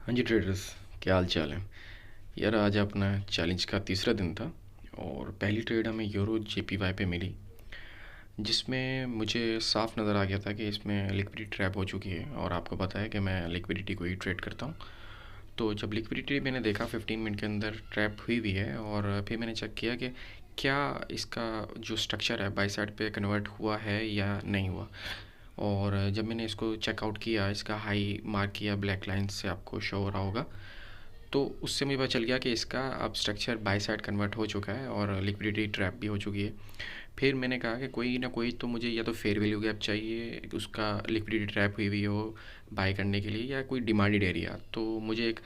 हाँ जी ट्रेडर्स, क्या हाल चाल है यार। आज अपना चैलेंज का तीसरा दिन था और पहली ट्रेड हमें यूरो जेपीवाई पे मिली, जिसमें मुझे साफ नज़र आ गया था कि इसमें लिक्विडिटी ट्रैप हो चुकी है। और आपको पता है कि मैं लिक्विडिटी को ही ट्रेड करता हूँ। तो जब लिक्विडिटी मैंने देखा 15 मिनट के अंदर ट्रैप हुई हुई है, और फिर मैंने चेक किया कि क्या इसका जो स्ट्रक्चर है बाई साइड पे कन्वर्ट हुआ है या नहीं हुआ। और जब मैंने इसको चेकआउट किया, इसका हाई मार्क किया ब्लैक लाइन से, आपको शो हो रहा होगा, तो उससे मुझे पता चल गया कि इसका अब स्ट्रक्चर बाई साइड कन्वर्ट हो चुका है और लिक्विडिटी ट्रैप भी हो चुकी है। फिर मैंने कहा कि कोई ना कोई तो मुझे या तो फेयर वैल्यू गैप चाहिए, उसका लिक्विडिटी ट्रैप हुई हुई हो बाई करने के लिए, या कोई डिमांडेड एरिया। तो मुझे एक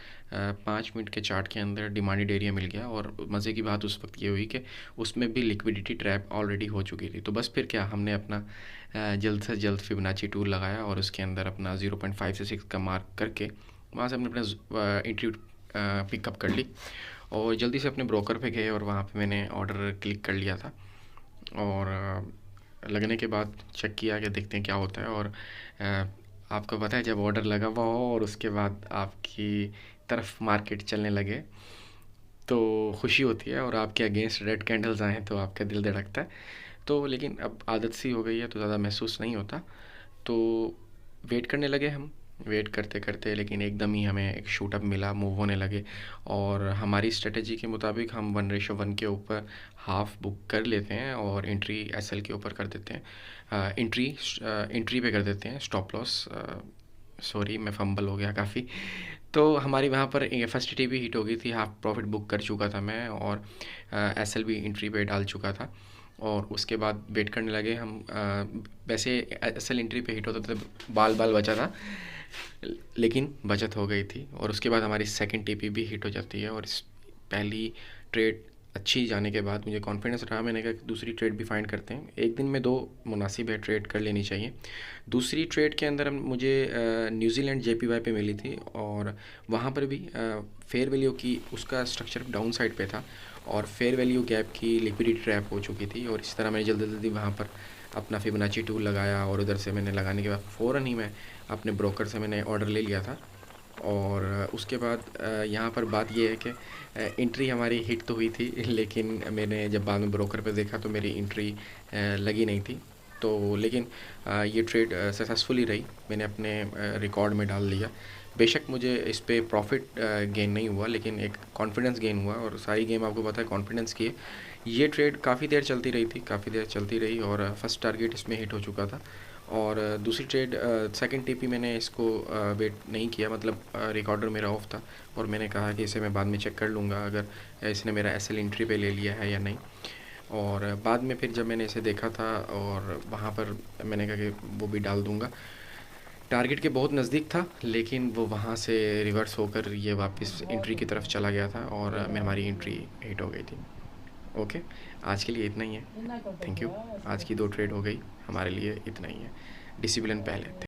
5 मिनट के चार्ट के अंदर डिमांडेड एरिया मिल गया, और मज़े की बात उस वक्त ये हुई कि उसमें भी लिक्विडिटी ट्रैप ऑलरेडी हो चुकी थी। तो बस फिर क्या, हमने अपना जल्द से जल्द फिबोनाची टूल लगाया और उसके अंदर अपना 0.5 से 6 का मार्क करके वहाँ से हमने अपना एंट्री पिकअप कर ली, और जल्दी से अपने ब्रोकर पे गए और वहाँ पे मैंने ऑर्डर क्लिक कर लिया था। और लगने के बाद चेक किया कि देखते हैं क्या होता है। और आपको पता है, जब ऑर्डर लगा हुआ हो और उसके बाद आपकी तरफ मार्केट चलने लगे तो खुशी होती है, और आपके अगेंस्ट रेड कैंडल्स आएँ तो आपका दिल धड़कता है। तो लेकिन अब आदत सी हो गई है तो ज़्यादा महसूस नहीं होता। तो वेट करने लगे हम, वेट करते करते लेकिन एकदम ही हमें एक शूट अप मिला, मूव होने लगे। और हमारी स्ट्रेटजी के मुताबिक हम 1:1 के ऊपर हाफ बुक कर लेते हैं और एंट्री एसएल के ऊपर कर देते हैं, एंट्री पे कर देते हैं, स्टॉप लॉस। सॉरी, मैं फंबल हो गया काफ़ी। तो हमारी वहाँ पर फर्स्ट टी भी हिट हो गई थी, हाफ प्रॉफिट बुक कर चुका था मैं, और एसएल भी एंट्री पे डाल चुका था। और उसके बाद वेट करने लगे हम। वैसे एसएल एंट्री पे हिट होता तो बाल बाल बचा था, लेकिन बचत हो गई थी। और उसके बाद हमारी सेकंड टीपी भी हिट हो जाती है। और इस पहली ट्रेड अच्छी जाने के बाद मुझे कॉन्फिडेंस रहा, मैंने कहा कि दूसरी ट्रेड भी फाइंड करते हैं, एक दिन में दो मुनासिब है ट्रेड कर लेनी चाहिए। दूसरी ट्रेड के अंदर मुझे न्यूजीलैंड जेपीवाई पे मिली थी, और वहाँ पर भी फेयर वैल्यू की उसका स्ट्रक्चर डाउन साइड पे था, और फेयर वैल्यू गैप की लिक्विडिटी ट्रैप हो चुकी थी। और इस तरह मैंने जल्दी जल्दी वहाँ पर अपना फिबोनाची टूल लगाया, और उधर से मैंने लगाने के बाद फ़ौरन ही मैं अपने ब्रोकर से मैंने ऑर्डर ले लिया था। और उसके बाद यहाँ पर बात ये है कि एंट्री हमारी हिट तो हुई थी, लेकिन मैंने जब बाद में ब्रोकर पे देखा तो मेरी एंट्री लगी नहीं थी। तो लेकिन ये ट्रेड सक्सेसफुली रही, मैंने अपने रिकॉर्ड में डाल लिया। बेशक मुझे इस पे प्रॉफिट गेन नहीं हुआ, लेकिन एक कॉन्फिडेंस गेन हुआ, और सारी गेम आपको पता है कॉन्फिडेंस की है। ये ट्रेड काफ़ी देर चलती रही थी, काफ़ी देर चलती रही, और फर्स्ट टारगेट इसमें हिट हो चुका था। और दूसरी ट्रेड सेकंड टीपी मैंने इसको वेट नहीं किया, मतलब रिकॉर्डर मेरा ऑफ था, और मैंने कहा कि इसे मैं बाद में चेक कर लूँगा अगर इसने मेरा एसएल एंट्री पे ले लिया है या नहीं। और बाद में फिर जब मैंने इसे देखा था, और वहाँ पर मैंने कहा कि वो भी डाल दूँगा। टारगेट के बहुत नज़दीक था, लेकिन वो वहाँ से रिवर्स होकर ये वापस एंट्री की तरफ चला गया था, और मैं हमारी एंट्री हिट हो गई थी। ओके, आज के लिए इतना ही है। Thank you. आज की 2 ट्रेड हो गई, हमारे लिए इतना ही है। डिसिप्लिन पहले थे।